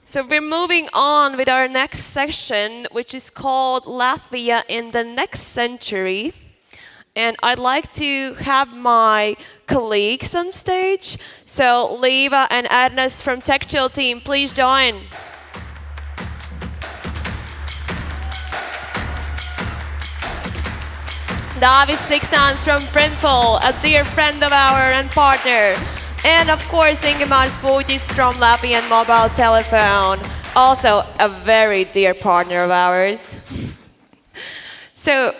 So we're moving on with our next section, which is called Latvia in the Next Century. And I'd like to have my colleagues on stage. So Līva and Ernest from TechChill team, please join. Dāvis Siksnāns from Printful, a dear friend of ours and partner. And of course, Ingmārs Pūķis from Latvian Mobile Telephone, also a very dear partner of ours. So,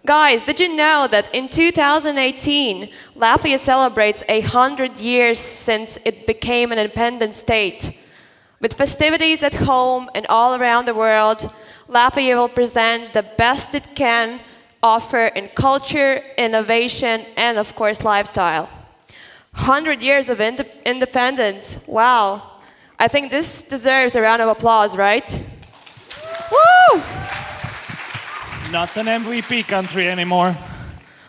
guys, did you know that in 2018, Latvia celebrates 100 years since it became an independent state? With festivities at home and all around the world, Latvia will present the best it can offer in culture, innovation, and of course, lifestyle. 100 years of independence. Wow. I think this deserves a round of applause, right? Woo! Not an MVP country anymore.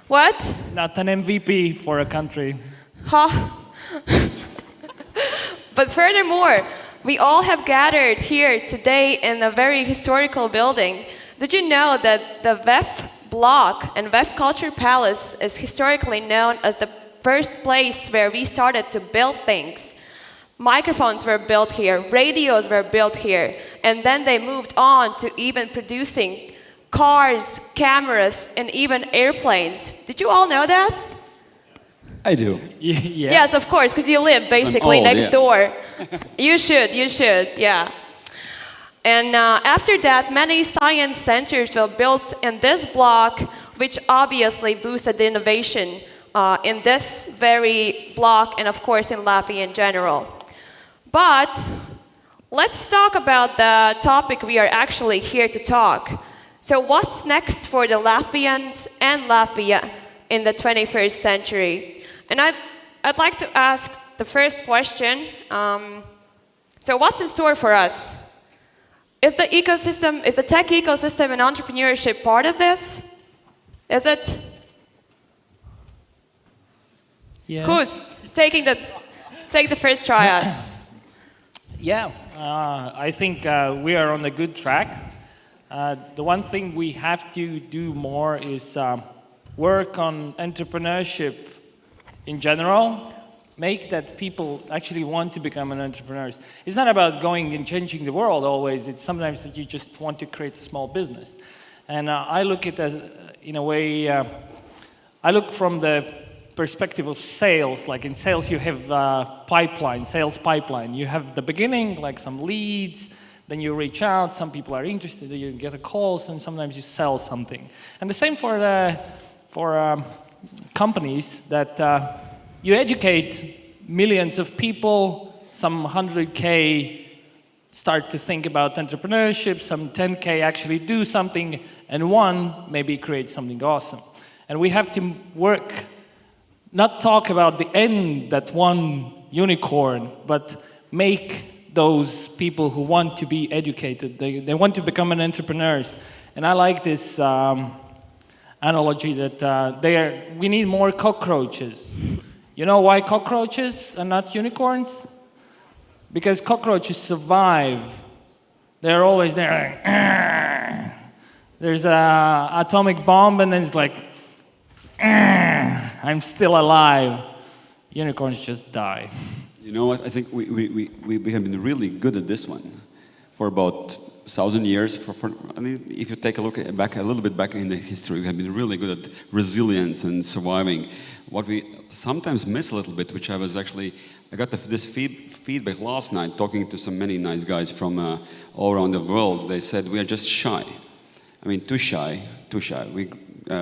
What? Not an MVP for a country. Huh? But furthermore, we all have gathered here today in a very historical building. Did you know that the VEF Block and VEF Culture Palace is historically known as the first place where we started to build things? Microphones were built here, radios were built here, and then they moved on to even producing cars, cameras, and even airplanes. Did you all know that? I do. Yeah. Yes, of course, because you live basically next door. You should, yeah. And after that, many science centers were built in this block, which obviously boosted the innovation in this very block and of course in Latvia in general. But let's talk about the topic we are actually here to talk. So what's next for the Latvians and Latvia in the 21st century? And I'd like to ask the first question. So what's in store for us? Is the tech ecosystem and entrepreneurship part of this? Is it? Yes. Who's take the first try out? Yeah, I think we are on a good track. The one thing we have to do more is work on entrepreneurship in general, make that people actually want to become an entrepreneurs. It's not about going and changing the world always. It's sometimes that you just want to create a small business. And I look at it as, in a way, I look from the perspective of sales. Like in sales, you have sales pipeline. You have the beginning, like some leads, then you reach out, some people are interested, you get a calls, and sometimes you sell something. And the same for companies that you educate millions of people, some 100K start to think about entrepreneurship, some 10K actually do something, and one maybe create something awesome. And we have to work, not talk about the end, that one unicorn, but make those people who want to be educated, they want to become an entrepreneurs. And I like this analogy that we need more cockroaches. You know why cockroaches are not unicorns? Because cockroaches survive. They're always there. There's an atomic bomb and then it's like, I'm still alive. Unicorns just die. You know what? I think we have been really good at this one for about 1,000 years. I mean, if you take a look back a little bit back in the history, we have been really good at resilience and surviving. What we sometimes miss a little bit, which I got this feedback last night talking to many nice guys from all around the world. They said we are just shy. I mean, too shy. We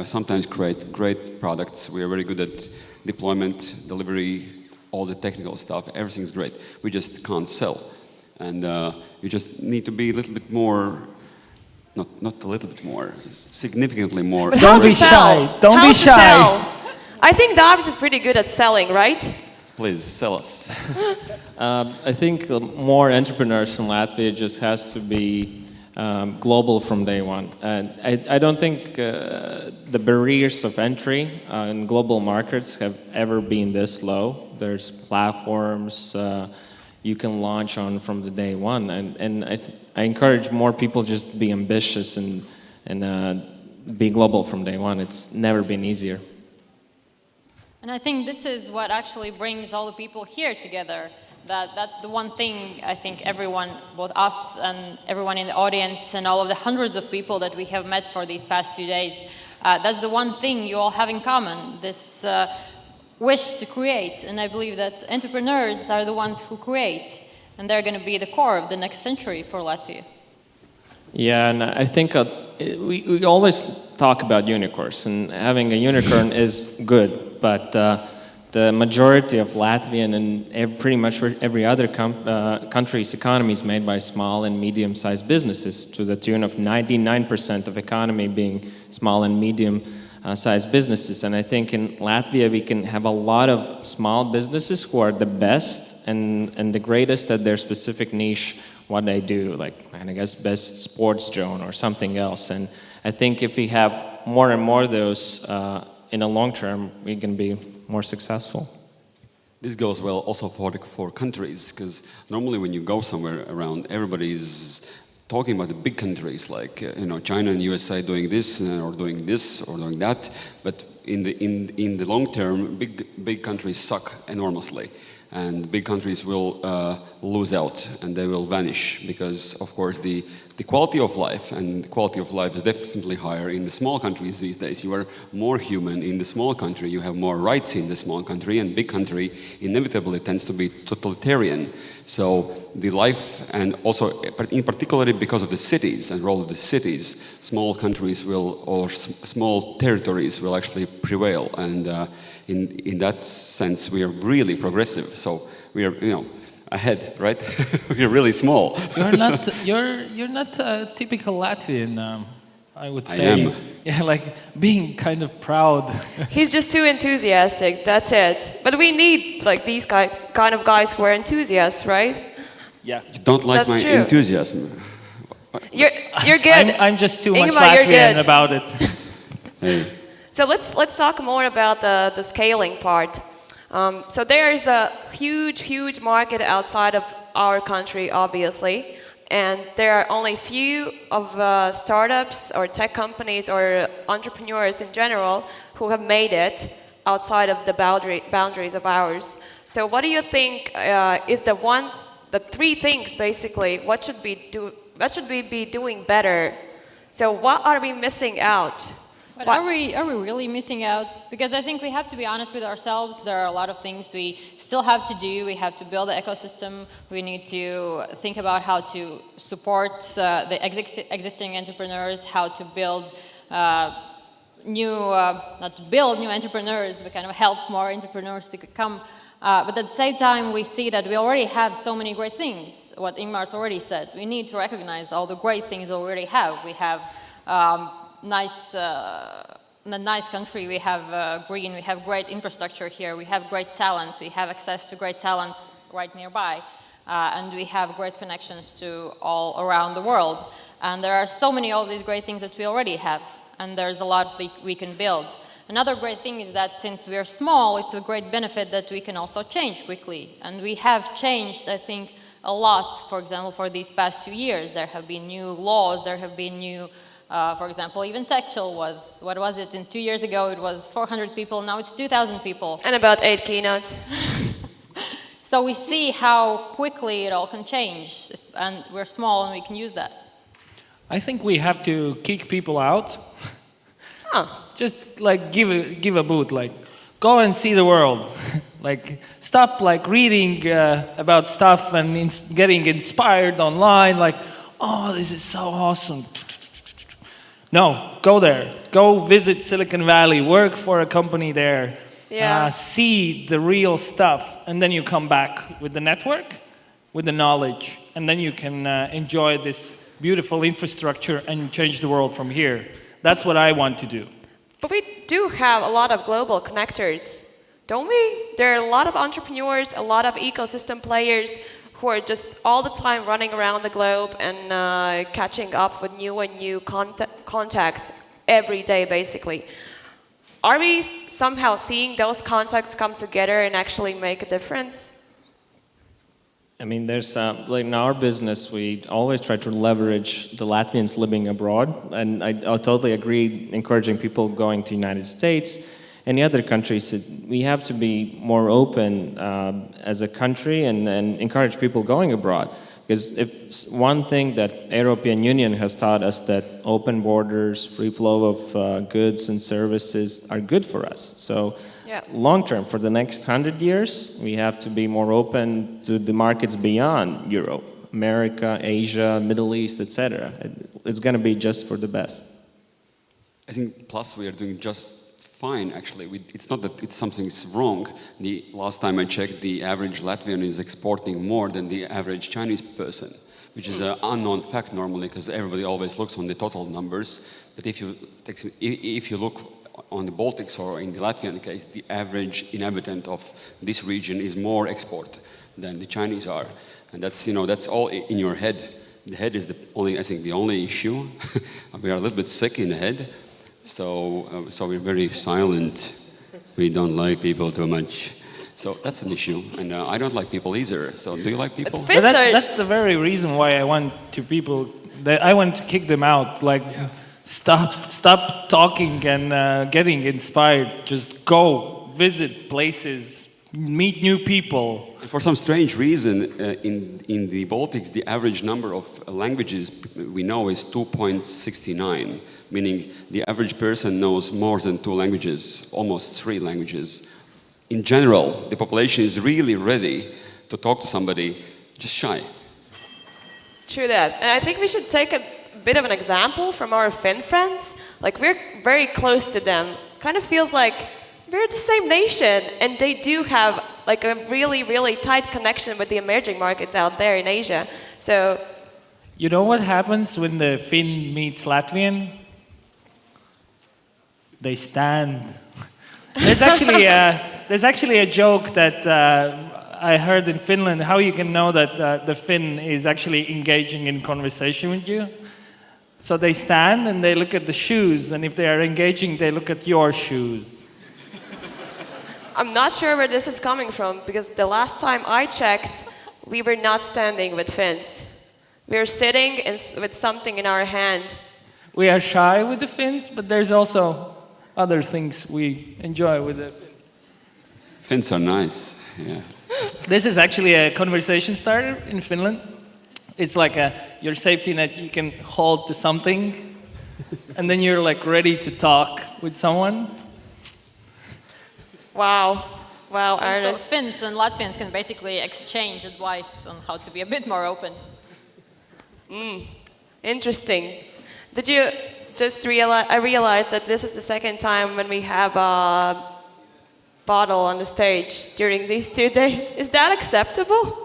sometimes create great products. We are very good at deployment, delivery, all the technical stuff. Everything's great. We just can't sell. And you just need to be a little bit more, not a little bit more, significantly more. But Don't be shy. Don't be shy. I think Dāvis is pretty good at selling, right? Please, sell us. I think more entrepreneurs in Latvia just has to be global from day one. I don't think the barriers of entry in global markets have ever been this low. There's platforms, you can launch on from the day one. And I encourage more people just to be ambitious and be global from day one. It's never been easier. And I think this is what actually brings all the people here together. That's the one thing I think everyone, both us and everyone in the audience and all of the hundreds of people that we have met for these past 2 days, that's the one thing you all have in common, this wish to create. And I believe that entrepreneurs are the ones who create, and they're going to be the core of the next century for Latvia. Yeah, and I think we always talk about unicorns, and having a unicorn is good, but the majority of Latvian and pretty much every other country's economy is made by small and medium-sized businesses, to the tune of 99% of economy being small and medium-sized businesses. And I think in Latvia we can have a lot of small businesses who are the best and the greatest at their specific niche, what they do, like, I guess, best sports drone or something else. And I think if we have more and more of those in the long term, we can be more successful. This goes well also for countries, because normally when you go somewhere around, everybody's talking about the big countries like China and USA doing this or doing that, but in the long term, big countries suck enormously. And big countries will lose out and they will vanish because, of course, the quality of life is definitely higher in the small countries these days. You are more human in the small country, you have more rights in the small country, and big country inevitably tends to be totalitarian. So the life, and also in particular because of the cities and role of the cities, small countries or small territories will actually prevail. And in that sense, we are really progressive. So we are, ahead, right? We are really small. You're not a typical Latvian, I would say. I am. Yeah, like being kind of proud. He's just too enthusiastic, that's it. But we need like these kind of guys who are enthusiasts, right? Yeah. You don't like That's my true. enthusiasm. You're good. I'm just too much Ingmār, you're Latvian good. about it. Hey. So let's talk more about the scaling part. So there is a huge market outside of our country, obviously, and there are only few of startups or tech companies or entrepreneurs in general who have made it outside of the boundaries of ours. So what do you think is the three things basically? What should we be doing better? So what are we missing out? But are we really missing out? Because I think we have to be honest with ourselves. There are a lot of things we still have to do. We have to build the ecosystem. We need to think about how to support the existing entrepreneurs, how to build not to build new entrepreneurs, but kind of help more entrepreneurs to come. But at the same time, we see that we already have so many great things. What Ingmārs already said, we need to recognize all the great things we already have. We have nice country, we have green, we have great infrastructure here, we have great talents, we have access to great talents right nearby, and we have great connections to all around the world. And there are so many of these great things that we already have, and there's a lot that we can build. Another great thing is that since we are small, it's a great benefit that we can also change quickly. And we have changed, I think, a lot. For example, for these past 2 years, there have been new laws, there have been new for example, even TechChill was, what was it, 2 years ago it was 400 people, now it's 2,000 people. And about 8 keynotes. So we see how quickly it all can change, and we're small and we can use that. I think we have to kick people out. Huh. Just like give a boot, like go and see the world. Like stop like reading about stuff and getting inspired online, like, oh, this is so awesome. No, go there. Go visit Silicon Valley, work for a company there, see the real stuff, and then you come back with the network, with the knowledge, and then you can enjoy this beautiful infrastructure and change the world from here. That's what I want to do. But we do have a lot of global connectors, don't we? There are a lot of entrepreneurs, a lot of ecosystem players who are just all the time running around the globe and catching up with new and new contacts every day, basically. Are we somehow seeing those contacts come together and actually make a difference? I mean, there's like in our business, we always try to leverage the Latvians living abroad, and I totally agree. Encouraging people going to the United States, any other countries, we have to be more open as a country and encourage people going abroad. Because if one thing that European Union has taught us that open borders, free flow of goods and services are good for us. So. Yeah. Long term, for the next 100 years, we have to be more open to the markets beyond Europe, America, Asia, Middle East, etc. It's going to be just for the best. I think plus we are doing just fine, actually. It's not that something's wrong. The last time I checked, the average Latvian is exporting more than the average Chinese person, which is an unknown fact normally, because everybody always looks on the total numbers. But if you look on the Baltics or in the Latvian case, the average inhabitant of this region is more export than the Chinese are. And that's all in your head. The head is the only issue. We are a little bit sick in the head. So we're very silent. We don't like people too much. So that's an issue. And I don't like people either. So do you like people? But that's the very reason why I want to kick them out. Like, yeah. Stop talking and getting inspired. Just go, visit places, meet new people. And for some strange reason, in the Baltics, the average number of languages we know is 2.69, meaning the average person knows more than 2 languages, almost 3 languages. In general, the population is really ready to talk to somebody, just shy. True that. And I think we should take a bit of an example from our Finn friends. Like, we're very close to them. Kind of feels like we're the same nation, and they do have like a really, really tight connection with the emerging markets out there in Asia. So, you know what happens when the Finn meets Latvian? They stand. There's actually a joke that I heard in Finland. How you can know that the Finn is actually engaging in conversation with you? So they stand and they look at the shoes, and if they are engaging, they look at your shoes. I'm not sure where this is coming from, because the last time I checked, we were not standing with Finns. We were sitting with something in our hand. We are shy with the Finns, but there's also other things we enjoy with the Finns. Finns are nice, yeah. This is actually a conversation starter in Finland. It's like your safety net you can hold to something, and then you're like ready to talk with someone. Wow, Ernest. So Finns and Latvians can basically exchange advice on how to be a bit more open. Interesting. Did you just realize? I realized that this is the second time when we have a bottle on the stage during these 2 days. Is that acceptable?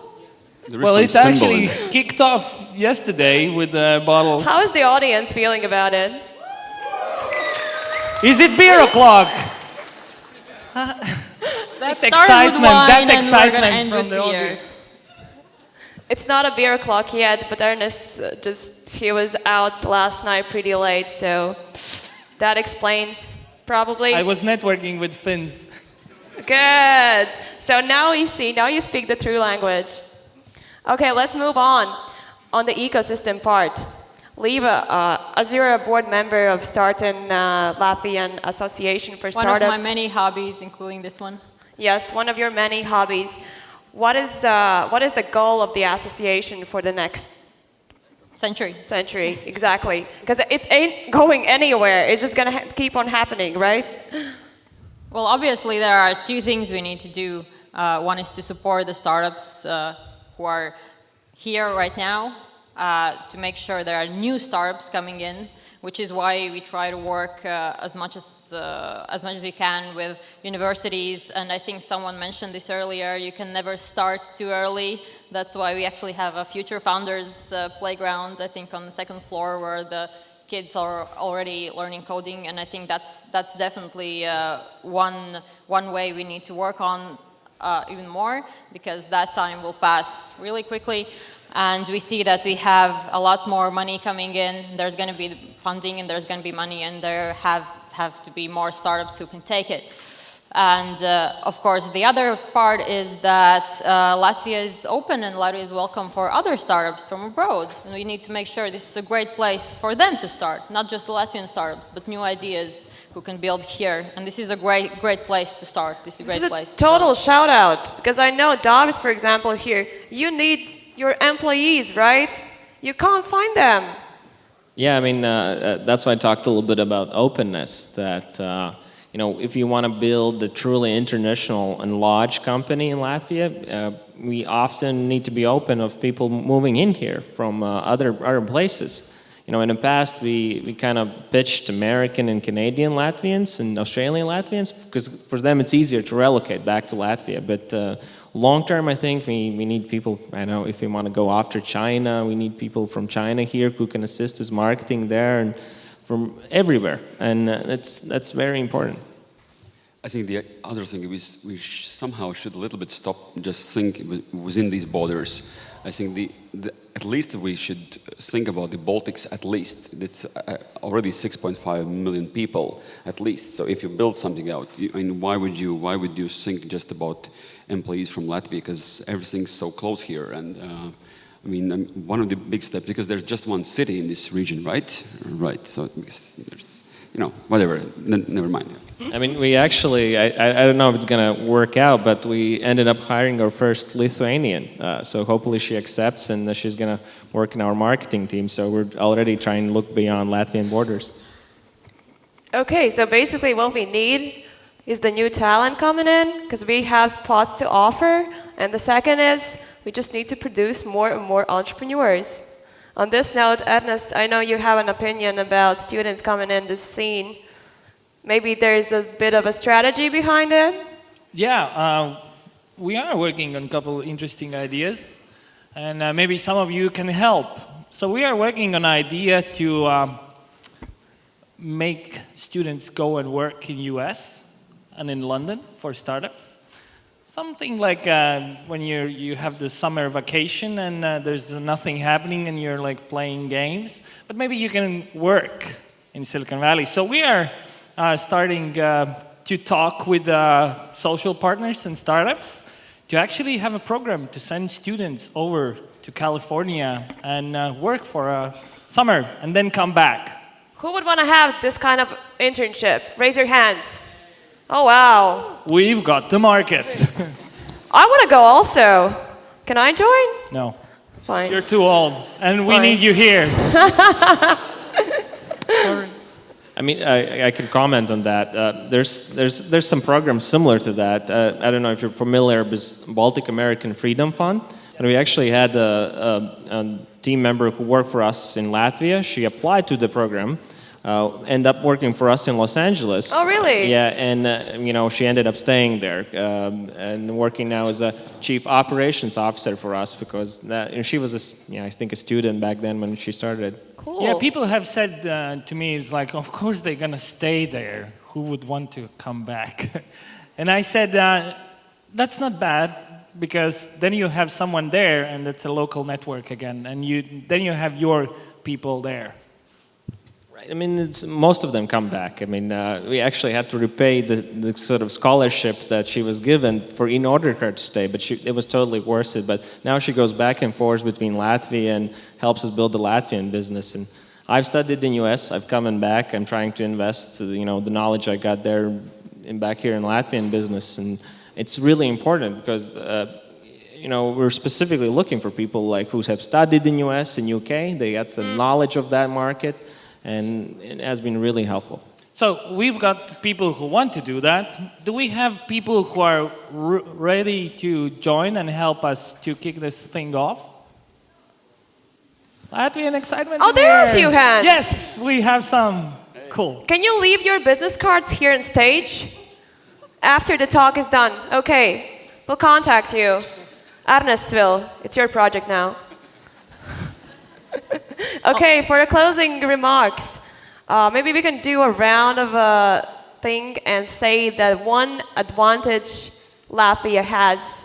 Well, it actually kicked off yesterday with a bottle. How is the audience feeling about it? Is it beer o'clock? That excitement from the audience. It's not a beer o'clock yet, but Ernest he was out last night pretty late, so that explains probably. I was networking with Finns. Good. So now you speak the true language. Okay, let's move on the ecosystem part. Līva, as you're a board member of Startin Latvian Association for Startups. One of my many hobbies, including this one. Yes, one of your many hobbies. What is the goal of the association for the next century? Century, exactly. Because it ain't going anywhere. It's just going to keep on happening, right? Well, obviously there are 2 things we need to do. One is to support the startups who are here right now, to make sure there are new startups coming in, which is why we try to work as much as we can with universities. And I think someone mentioned this earlier, you can never start too early. That's why we actually have a Future Founders playground, I think on the 2nd floor, where the kids are already learning coding. And I think that's definitely one way we need to work on even more, because that time will pass really quickly. And we see that we have a lot more money coming in. There's going to be funding, and there's going to be money, and there have to be more startups who can take it. And of course, the other part is that Latvia is open and Latvia is welcome for other startups from abroad. And we need to make sure this is a great place for them to start, not just the Latvian startups, but new ideas who can build here. And this is a great place to start. This is a great place. Total shout out, because I know Dāvis, for example, here, you need your employees, right? You can't find them. Yeah, I mean, that's why I talked a little bit about openness, that if you want to build a truly international and large company in Latvia, we often need to be open of people moving in here from other places. In the past, we kind of pitched American and Canadian Latvians and Australian Latvians, because for them it's easier to relocate back to Latvia. But long term, I think we need people, if we want to go after China, we need people from China here who can assist with marketing there and from everywhere. And that's very important. I think the other thing is we somehow should a little bit stop and just think within these borders. I think at least we should think about the Baltics at least. It's already 6.5 million people at least. So if you build something out, why would you think just about employees from Latvia? Because everything's so close here. And one of the big steps, because there's just one city in this region, right? Right. So there's, whatever. Never mind. I mean, we actually, I don't know if it's going to work out, but we ended up hiring our first Lithuanian. So hopefully she accepts and she's going to work in our marketing team. So we're already trying to look beyond Latvian borders. Okay, so basically what we need is the new talent coming in, because we have spots to offer. And the second is we just need to produce more and more entrepreneurs. On this note, Ernest, I know you have an opinion about students coming in this scene. Maybe there's a bit of a strategy behind it? Yeah, we are working on a couple of interesting ideas, and maybe some of you can help. So we are working on an idea to make students go and work in US and in London for startups. Something like when you have the summer vacation and there's nothing happening and you're like playing games, but maybe you can work in Silicon Valley. So we are starting to talk with social partners and startups to actually have a program to send students over to California and work for a summer and then come back. Who would want to have this kind of internship? Raise your hands. Oh, wow. We've got the market. I want to go also. Can I join? No. Fine. You're too old, and we Fine. need you here. Sorry. I mean, I can comment on that. There's some programs similar to that. I don't know if you're familiar with Baltic American Freedom Fund, and we actually had a team member who worked for us in Latvia. She applied to the program, ended up working for us in Los Angeles. Oh, really? Yeah, and she ended up staying there and working now as a chief operations officer for us, because she was I think a student back then when she started. Cool. Yeah, people have said to me, it's like, of course they're going to stay there. Who would want to come back? And I said, that's not bad, because then you have someone there, and it's a local network again, and then you have your people there. I mean, most of them come back. I mean, we actually had to repay the sort of scholarship that she was given in order for her to stay, but it was totally worth it. But now she goes back and forth between Latvia and helps us build the Latvian business. And I've studied in US, I've come back, I'm trying to invest, the knowledge I got there back here in Latvian business. And it's really important because, we're specifically looking for people like who have studied in US and UK, they got some knowledge of that market, and it has been really helpful. So we've got people who want to do that. Do we have people who are ready to join and help us to kick this thing off? Latvian excitement. Oh, there are a few hands. Yes, we have some. Cool. Can you leave your business cards here on stage? After the talk is done. Okay, we'll contact you. Ernestsville, it's your project now. Okay, for the closing remarks, maybe we can do a round of a thing and say that one advantage Latvia has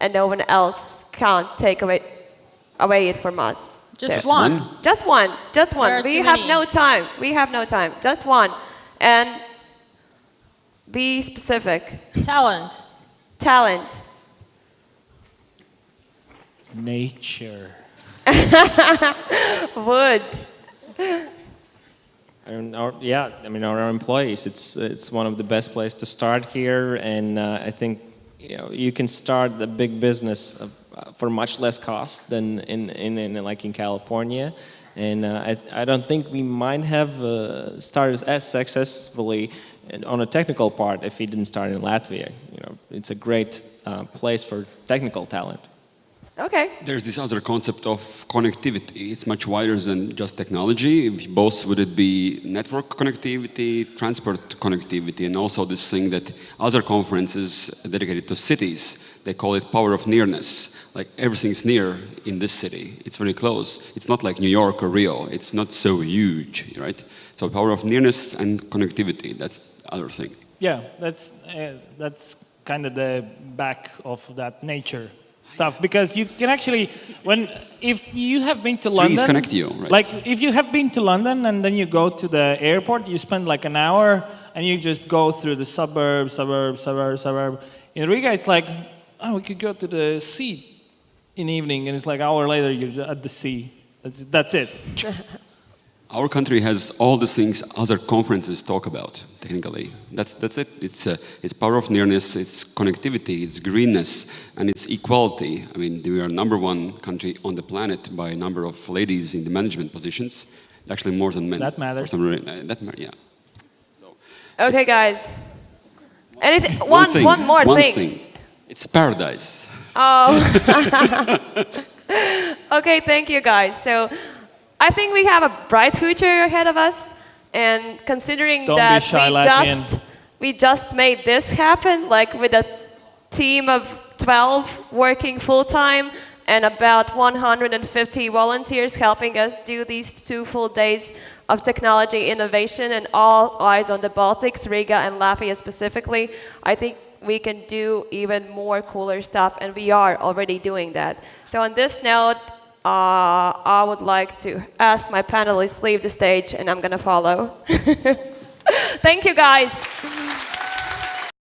and no one else can't take away it from us. Just So- one. Just one. Just There one. are We too have many. no time. We have no time. Just one. And Be specific. Talent. Talent. Nature. Wood. Our employees. It's one of the best places to start here, and I think you can start a big business for much less cost than in California, and I don't think we might have started as successfully on a technical part if we didn't start in Latvia. It's a great place for technical talent. Okay. There's this other concept of connectivity. It's much wider than just technology. Both would it be network connectivity, transport connectivity, and also this thing that other conferences dedicated to cities, they call it power of nearness. Like everything's near in this city. It's very close. It's not like New York or Rio. It's not so huge, right? So power of nearness and connectivity, that's the other thing. Yeah, that's kind of the back of that nature stuff, because you can actually, if you have been to London, trees connect you, right? Like if you have been to London and then you go to the airport, you spend like an hour and you just go through the suburb. In Riga, it's like, we could go to the sea in the evening, and it's like an hour later you're at the sea. That's it. Our country has all the things other conferences talk about, technically. That's it. It's power of nearness, it's connectivity, it's greenness, and it's equality. I mean, we are #1 country on the planet by a number of ladies in the management positions. Actually, more than men. That matters. Yeah. Okay, guys. Anything? One more thing. It's paradise. Oh. Okay, thank you, guys. So I think we have a bright future ahead of us, and considering that we just made this happen, like with a team of 12 working full-time and about 150 volunteers helping us do these 2 full days of technology innovation, and all eyes on the Baltics, Riga and Latvia specifically, I think we can do even more cooler stuff, and we are already doing that. So on this note, I would like to ask my panelists to leave the stage, and I'm going to follow. Thank you, guys.